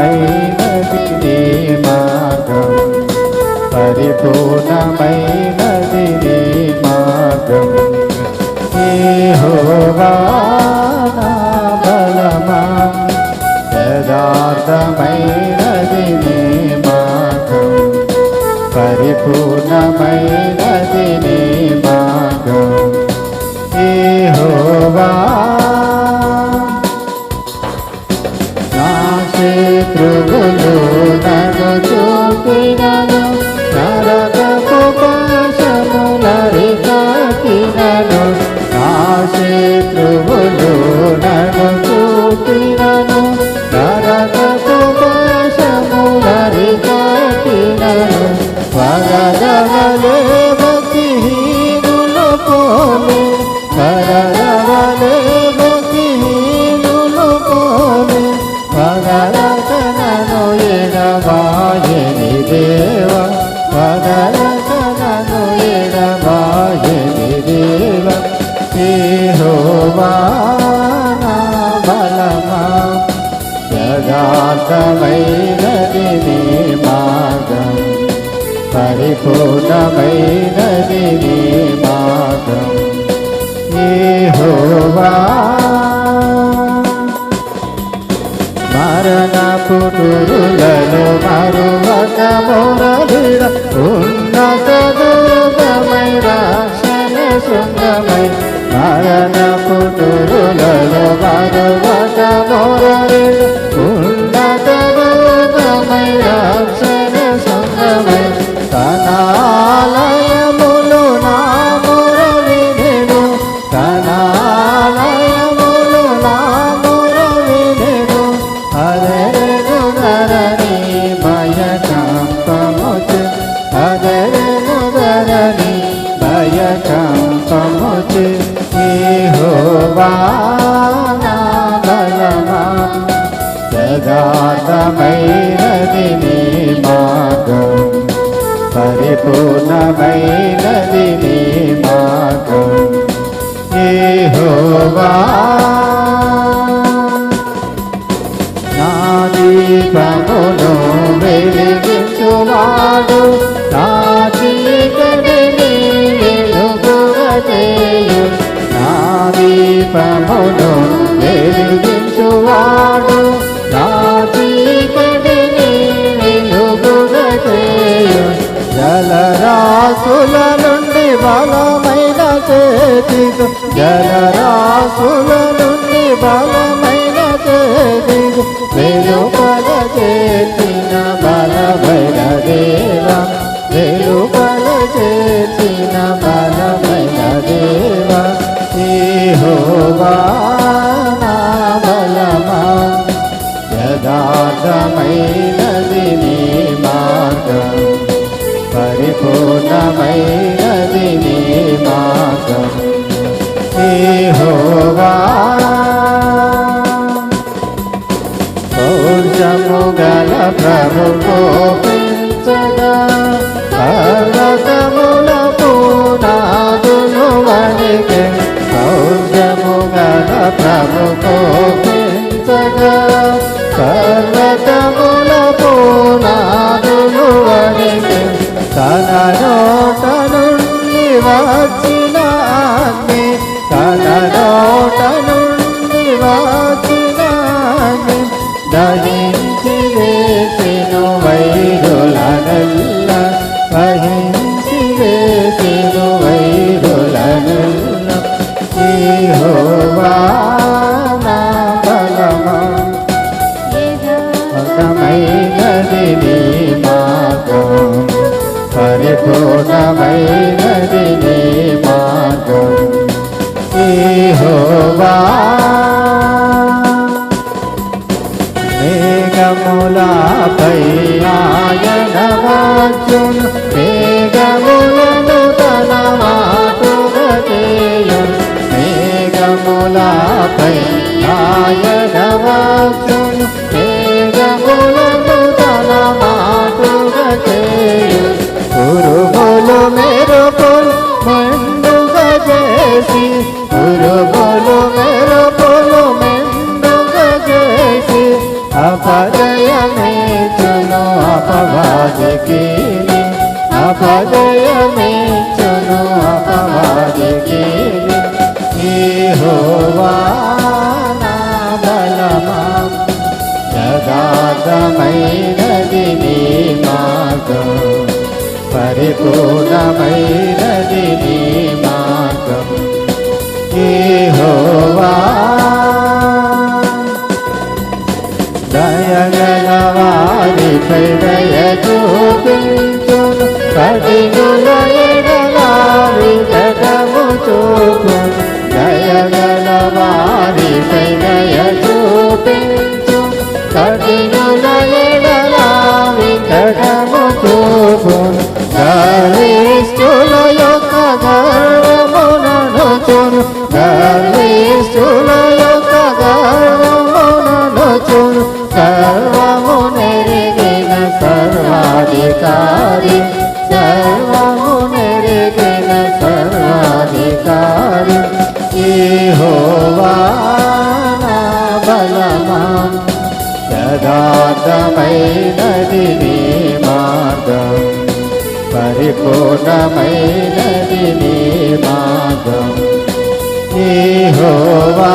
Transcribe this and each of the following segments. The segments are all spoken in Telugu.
పరిపూర్ణమైనది నీ మార్గం, పరిపూర్ణమైనది నీ మార్గం. యెహోవా నా బలమా, యథార్థమైనది నీ మార్గం, పరిపూర్ణమైనది నీ మార్గం. యెహోవా నా శత్రువులు నన్ను చూపినను, నరకపు పాశములరికట్టినను. నా శత్రువులు నన్ను చూపినను, నరకపు పాశములరికట్టినను. వరదవలే భక్తిహీనులు పోలి, వరదవలే భక్తిహీనులు పోలి, వదలకనను ఎడబాయని దేవ, వదలకనను ఎడబాయని దేవ. యెహోవా నా బలమా, యథార్థమైనది నీ మార్గం, పరిపూర్ణమైనది నీ మార్గం. యెహోవా మరణపు తురులలో మరువక మొరలిడ, ఉన్నత దుర్గమై రక్షణ శృంగమై. మరణపు తురులలో మరువక మొరలిడ, ఉన్నత దుర్గమై రక్షణ శృంగమై. తన ఆలయములు నా మొర వినెను, తన ఆలయములు నా మొర వినెను. అదరెను ధరణి భయకంపముచు, అదరెను ధరణి భయకంపముచు. యెహోవా నా బలమా, యథార్థమైనది నీ మార్గం, పరిపూర్ణమైనది నీ మార్గం. యెహోవా నా దీపమును వెలిగించువాడు, నా చీకటిని వెలుగుగజేయు. నా దీపమును వెలిగించువాడు, నా చీకటిని వెలుగుగజేయు. జలరాశుల నుండి బలమైన చేతితో, జలరాశుల నుండి బలమైన చేతితో వెలుపల చేసిన బలమైన దేవ, వెలుపల చేసిన బలమైన దేవ. యెహోవా నా బలమా, యథార్థమైనది నీ మార్గం, పరిపూర్ణమైనది నీ మార్గం. యెహోవా పౌరుషము గల ప్రభు కోపించగా, పర్వతముల పునాదులు వణికె. పౌరుషము గల ప్రభు కోపించగా, పర్వతముల పునాదులు వణికె. తన నోట నుండి వచ్చిన అగ్ని, తన నోట నుండి వచ్చిన అగ్ని దహించి వేసెను వైరులనెల్ల, దహించి వేసెను వైరులనెల్ల. యెహోవా నా బలమా, యథార్థమైనది నీ మార్గం, పరిపూర్ణమైనది నీ మార్గం. యెహోవా మేఘములపై ఆయన వచ్చును, మేఘములను తన మాటుగా చేయును. మేఘములపై ఆయన వచ్చును, మేఘములను తన మాటుగా చేయును. ఉరుములు మెరుపులు మెండుగా చేసి, ఉరుములు మెరుపులు మెండుగా చేసి, అప అపజయమేచును అపవాదికి అపజయమేచును అపవాదికి యెహోవా నా బలమా యథార్థమైనది నీ మార్గం పరిపూర్ణమైనది నీ మార్గం యెహోవా దయగల వారిపై దయ చూపించును కఠినుల ఎడల వికటము చూపును దయగల వారిపై దయ చూపించును కఠినుల ఎడల వికటము చూపును గర్విష్ఠుల యొక్క గర్వములను చూను గర్విష్ఠుల యొక్క గర్వములను చూను సర్వము నెరిగిన సర్వాధికారి సర్వము నెరిగిన సర్వాధికారి యెహోవా నా బలమా యథార్థమైనది నీ మార్గం పరిపూర్ణమైనది నీ మార్గం యెహోవా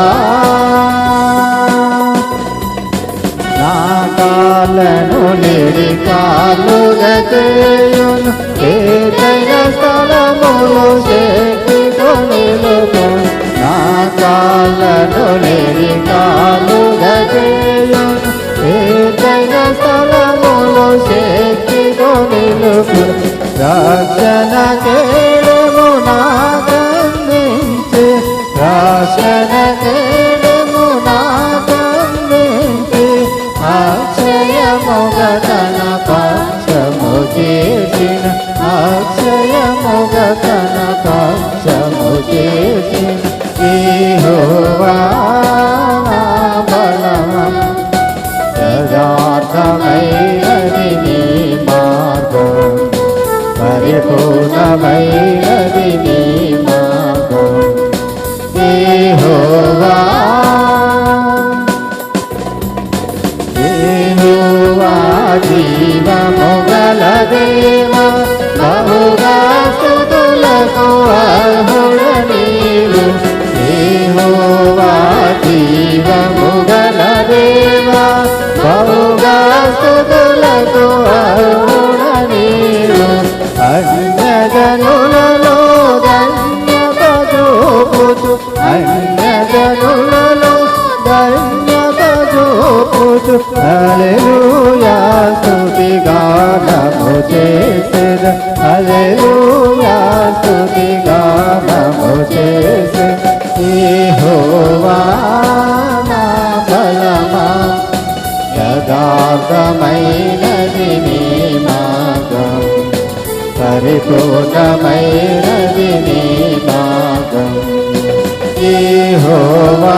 నా కాళ్ళను నిరికాలుగా చేయును ఏదైన స్థలములో శక్తితో నిలుపును నా కాళ్ళను నిరికాలుగా చేయును ఏదైన స్థలములో శక్తితో నిలుపును రక్షణ కేడము నాకందించి రక్షణ కేడము నాకందించి అక్షయముగ తన పక్షము చేసిన అక్షయముగ తన పక్షము చేసిన యెహోవా నా బలమా యథార్థమైనది నీ మార్గం పరిపూర్ణమైనది నీ మార్గం యెహోవా యెహోవా జీవము గల దేవా బహుగా స్తుతులకు అర్హుడ నీవు యెహోవా జీవము గల దేవా బహుగా స్తుతులకు అర్హుడ నీవు అన్యజనులలో ధన్యత చూపుచు అన్యజనులలో ధన్యత చూపుచు హల్లెలూయా స్తుతి గానము చేసెద హల్లెలూయా స్తుతి గానము చేసెద యెహోవా నా బలమా యథార్థమైనది నీ మార్గం పరిపూర్ణమైనది నీ మార్గం యెహోవా